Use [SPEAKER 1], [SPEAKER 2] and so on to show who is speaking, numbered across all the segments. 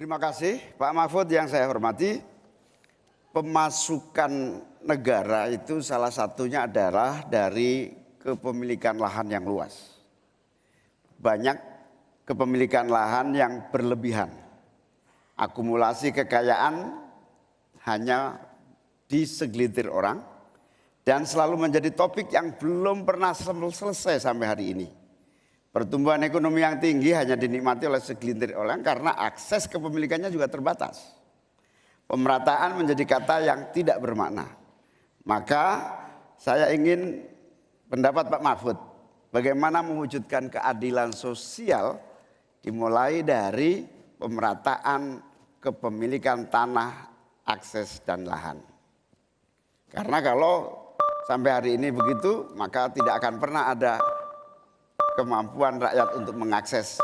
[SPEAKER 1] Terima kasih Pak Mahfud yang saya hormati. Pemasukan negara itu salah satunya adalah dari kepemilikan lahan yang luas. Banyak kepemilikan lahan yang berlebihan. Akumulasi kekayaan hanya di segelintir orang dan selalu menjadi topik yang belum pernah selesai sampai hari ini. Pertumbuhan ekonomi yang tinggi hanya dinikmati oleh segelintir orang karena akses kepemilikannya juga terbatas. Pemerataan menjadi kata yang tidak bermakna. Maka saya ingin pendapat Pak Mahfud, bagaimana mewujudkan keadilan sosial dimulai dari pemerataan kepemilikan tanah, akses dan lahan. Karena kalau sampai hari ini begitu, maka tidak akan pernah ada kemampuan rakyat untuk mengakses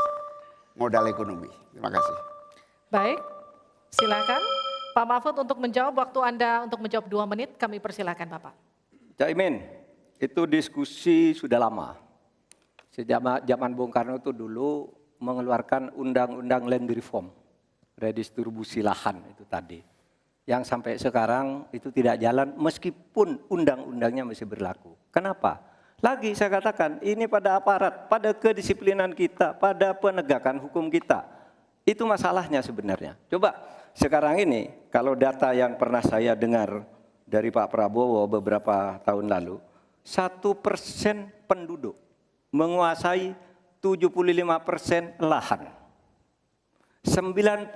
[SPEAKER 1] modal ekonomi. Terima kasih.
[SPEAKER 2] Baik, silakan Pak Mahfud untuk menjawab. Waktu Anda untuk menjawab 2 menit, kami persilakan Bapak.
[SPEAKER 3] Caimin, itu diskusi sudah lama. Sejak zaman Bung Karno itu dulu mengeluarkan undang-undang land reform, redistribusi lahan itu tadi. Yang sampai sekarang itu tidak jalan meskipun undang-undangnya masih berlaku. Kenapa? Lagi saya katakan, ini pada aparat, pada kedisiplinan kita, pada penegakan hukum kita. Itu masalahnya sebenarnya. Coba sekarang ini, kalau data yang pernah saya dengar dari Pak Prabowo beberapa tahun lalu, 1% penduduk menguasai 75% lahan. 99%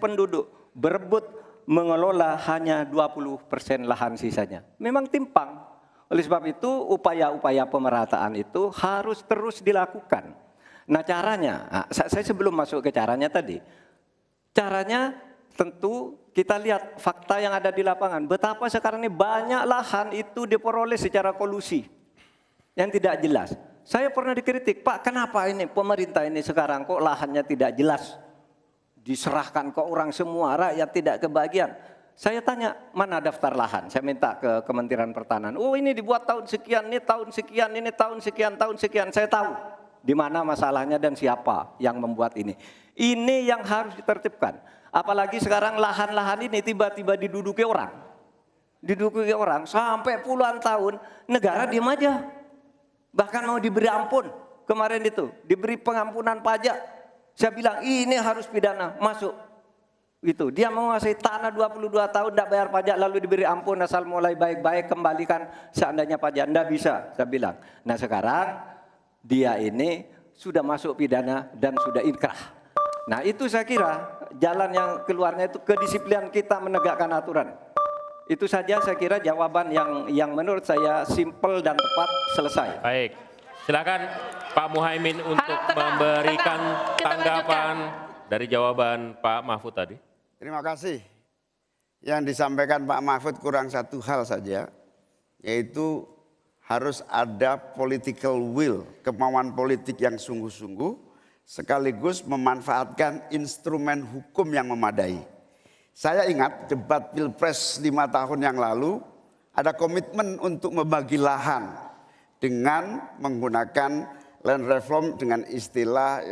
[SPEAKER 3] penduduk berebut mengelola hanya 20% lahan sisanya. Memang timpang. Oleh sebab itu upaya-upaya pemerataan itu harus terus dilakukan. Nah caranya, saya sebelum masuk ke caranya tadi. Caranya tentu kita lihat fakta yang ada di lapangan. Betapa sekarang ini banyak lahan itu diperoleh secara kolusi yang tidak jelas. Saya pernah dikritik, Pak kenapa ini pemerintah ini sekarang kok lahannya tidak jelas. Diserahkan ke orang semua, rakyat tidak kebagian. Saya tanya, mana daftar lahan? Saya minta ke Kementerian Pertanian. Oh ini dibuat tahun sekian, ini tahun sekian, ini tahun sekian, tahun sekian. Saya tahu di mana masalahnya dan siapa yang membuat ini. Ini yang harus ditertibkan. Apalagi sekarang lahan-lahan ini tiba-tiba diduduki orang. Diduduki orang sampai puluhan tahun, negara diam aja. Bahkan mau diberi ampun. Kemarin itu, diberi pengampunan pajak. Saya bilang, ini harus pidana, masuk. Itu dia menguasai tanah 22 tahun tidak bayar pajak lalu diberi ampun asal mulai baik-baik kembalikan seandainya pajak. Tidak bisa, saya bilang. Nah sekarang dia ini sudah masuk pidana dan sudah inkrah. Nah itu saya kira jalan yang keluarnya itu kedisiplinan kita menegakkan aturan. Itu saja saya kira jawaban yang menurut saya simpel dan tepat. Selesai.
[SPEAKER 4] Baik, silakan Pak Muhaimin untuk memberikan tanggapan dari jawaban Pak Mahfud tadi.
[SPEAKER 1] Terima kasih. Yang disampaikan Pak Mahfud kurang satu hal saja, yaitu harus ada political will, kemauan politik yang sungguh-sungguh, sekaligus memanfaatkan instrumen hukum yang memadai. Saya ingat debat Pilpres 5 tahun yang lalu, ada komitmen untuk membagi lahan dengan menggunakan land reform dengan istilah,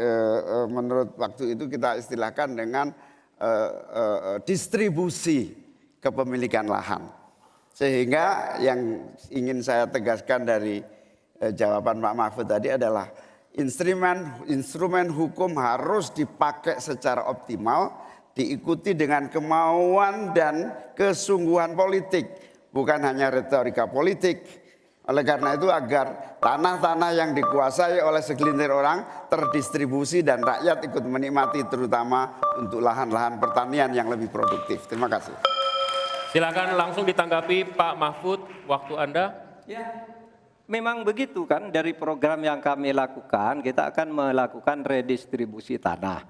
[SPEAKER 1] menurut waktu itu kita istilahkan dengan distribusi kepemilikan lahan. Sehingga yang ingin saya tegaskan dari jawaban Pak Mahfud tadi adalah instrumen hukum harus dipakai secara optimal, diikuti dengan kemauan dan kesungguhan politik, bukan hanya retorika politik. Oleh karena itu agar tanah-tanah yang dikuasai oleh segelintir orang terdistribusi dan rakyat ikut menikmati, terutama untuk lahan-lahan pertanian yang lebih produktif. Terima kasih.
[SPEAKER 4] Silakan langsung ditanggapi Pak Mahfud, waktu Anda.
[SPEAKER 3] Ya, memang begitu kan dari program yang kami lakukan, kita akan melakukan redistribusi tanah.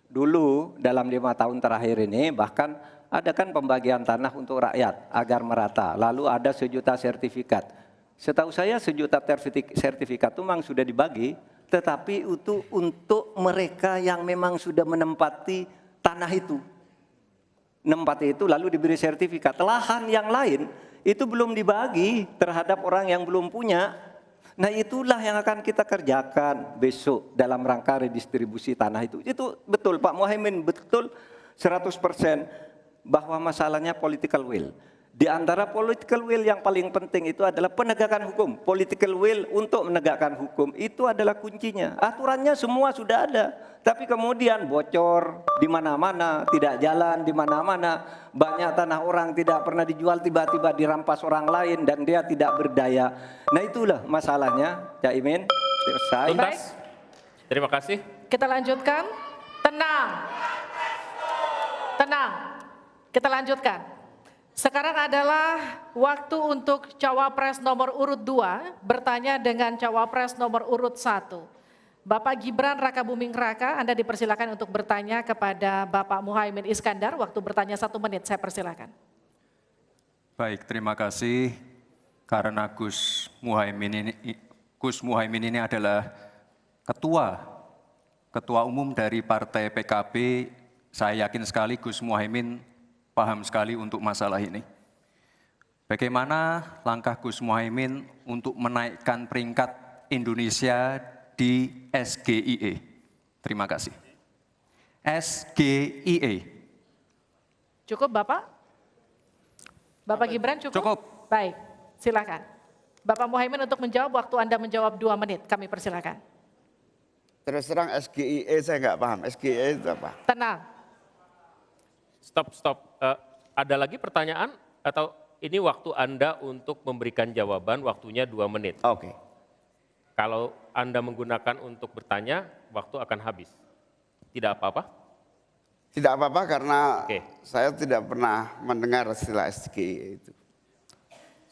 [SPEAKER 3] Dulu dalam 5 tahun terakhir ini bahkan ada kan pembagian tanah untuk rakyat agar merata. Lalu ada 1 juta sertifikat. Setahu saya 1 juta sertifikat itu memang sudah dibagi, tetapi itu untuk mereka yang memang sudah menempati tanah itu. Menempati itu lalu diberi sertifikat. Lahan yang lain itu belum dibagi terhadap orang yang belum punya. Nah itulah yang akan kita kerjakan besok dalam rangka redistribusi tanah itu. Itu betul Pak Muhaimin, betul 100% bahwa masalahnya political will. Di antara political will yang paling penting itu adalah penegakan hukum. Political will untuk menegakkan hukum itu adalah kuncinya. Aturannya semua sudah ada, tapi kemudian bocor di mana-mana, tidak jalan di mana-mana. Banyak tanah orang tidak pernah dijual, tiba-tiba dirampas orang lain dan dia tidak berdaya. Nah itulah masalahnya, Cak Imin. Selesai.
[SPEAKER 4] Tuntas. Terima kasih.
[SPEAKER 2] Kita lanjutkan. Tenang. Tenang. Kita lanjutkan. Sekarang adalah waktu untuk cawapres nomor urut 2 bertanya dengan cawapres nomor urut 1. Bapak Gibran Rakabuming Raka, Anda dipersilakan untuk bertanya kepada Bapak Muhaimin Iskandar. Waktu bertanya 1 menit, saya persilakan.
[SPEAKER 5] Baik, terima kasih. Karena Gus Muhaimin ini adalah ketua umum dari Partai PKB, saya yakin sekali Gus Muhaimin paham sekali untuk masalah ini. Bagaimana langkah Gus Muhaimin untuk menaikkan peringkat Indonesia di SGIE? Terima kasih. SGIE.
[SPEAKER 2] Cukup Bapak? Bapak Gibran cukup?
[SPEAKER 5] Cukup.
[SPEAKER 2] Baik, silakan. Bapak Muhaimin untuk menjawab, waktu Anda menjawab 2 menit, kami persilakan.
[SPEAKER 1] Terus terang SGIE saya nggak paham. SGIE itu apa?
[SPEAKER 2] Tenang.
[SPEAKER 4] Stop. Ada lagi pertanyaan atau ini waktu Anda untuk memberikan jawaban, waktunya 2 menit.
[SPEAKER 1] Oke.
[SPEAKER 4] Kalau Anda menggunakan untuk bertanya, waktu akan habis. Tidak apa-apa?
[SPEAKER 1] Tidak apa-apa karena
[SPEAKER 4] Oke.
[SPEAKER 1] saya tidak pernah mendengar istilah SGIE itu.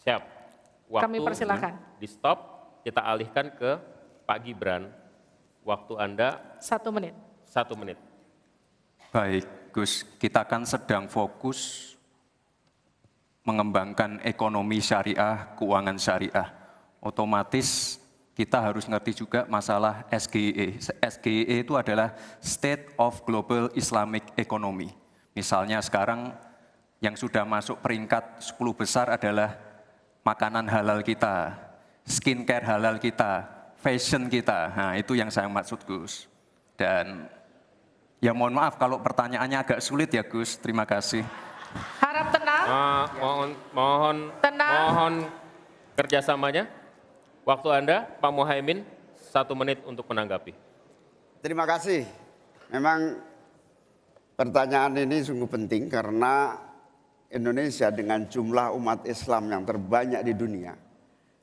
[SPEAKER 4] Siap. Waktu
[SPEAKER 2] Kami persilakan.
[SPEAKER 4] di stop, kita alihkan ke Pak Gibran. Waktu Anda
[SPEAKER 2] 1 menit.
[SPEAKER 4] 1 menit.
[SPEAKER 5] Baik, Gus, kita kan sedang fokus mengembangkan ekonomi syariah, keuangan syariah. Otomatis kita harus ngerti juga masalah SGIE. SGIE itu adalah State of Global Islamic Economy. Misalnya sekarang yang sudah masuk peringkat 10 besar adalah makanan halal kita, skincare halal kita, fashion kita. Nah, itu yang saya maksud, Gus. Dan ya mohon maaf kalau pertanyaannya agak sulit ya Gus, terima kasih.
[SPEAKER 2] Harap tenang. Tenang.
[SPEAKER 4] Mohon kerjasamanya. Waktu Anda, Pak Muhaimin, 1 menit untuk menanggapi.
[SPEAKER 1] Terima kasih. Memang pertanyaan ini sungguh penting karena Indonesia dengan jumlah umat Islam yang terbanyak di dunia,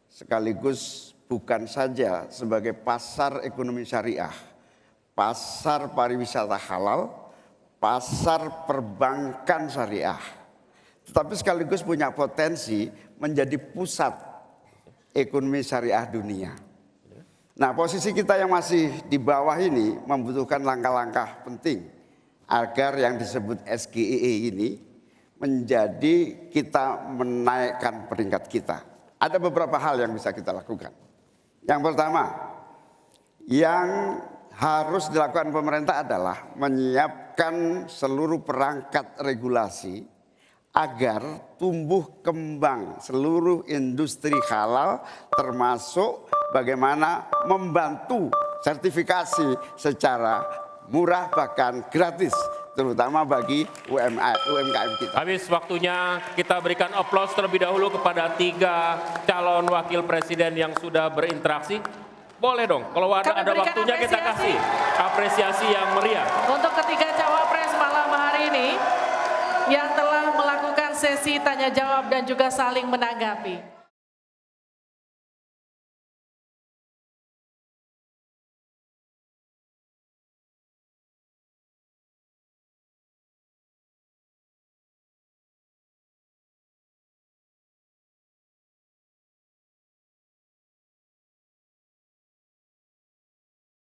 [SPEAKER 1] sekaligus bukan saja sebagai pasar ekonomi syariah, pasar pariwisata halal, pasar perbankan syariah, tetapi sekaligus punya potensi menjadi pusat ekonomi syariah dunia. Nah, posisi kita yang masih di bawah ini membutuhkan langkah-langkah penting agar yang disebut SGIE ini menjadi kita menaikkan peringkat kita. Ada beberapa hal yang bisa kita lakukan. Yang pertama, yang harus dilakukan pemerintah adalah menyiapkan seluruh perangkat regulasi agar tumbuh kembang seluruh industri halal, termasuk bagaimana membantu sertifikasi secara murah bahkan gratis, terutama bagi UMKM kita.
[SPEAKER 4] Habis waktunya, kita berikan aplaus terlebih dahulu kepada 3 calon wakil presiden yang sudah berinteraksi. Boleh dong, kalau ada waktunya kita kasih apresiasi yang meriah.
[SPEAKER 2] Untuk ketiga cawapres malam hari ini yang telah melakukan sesi tanya jawab dan juga saling menanggapi.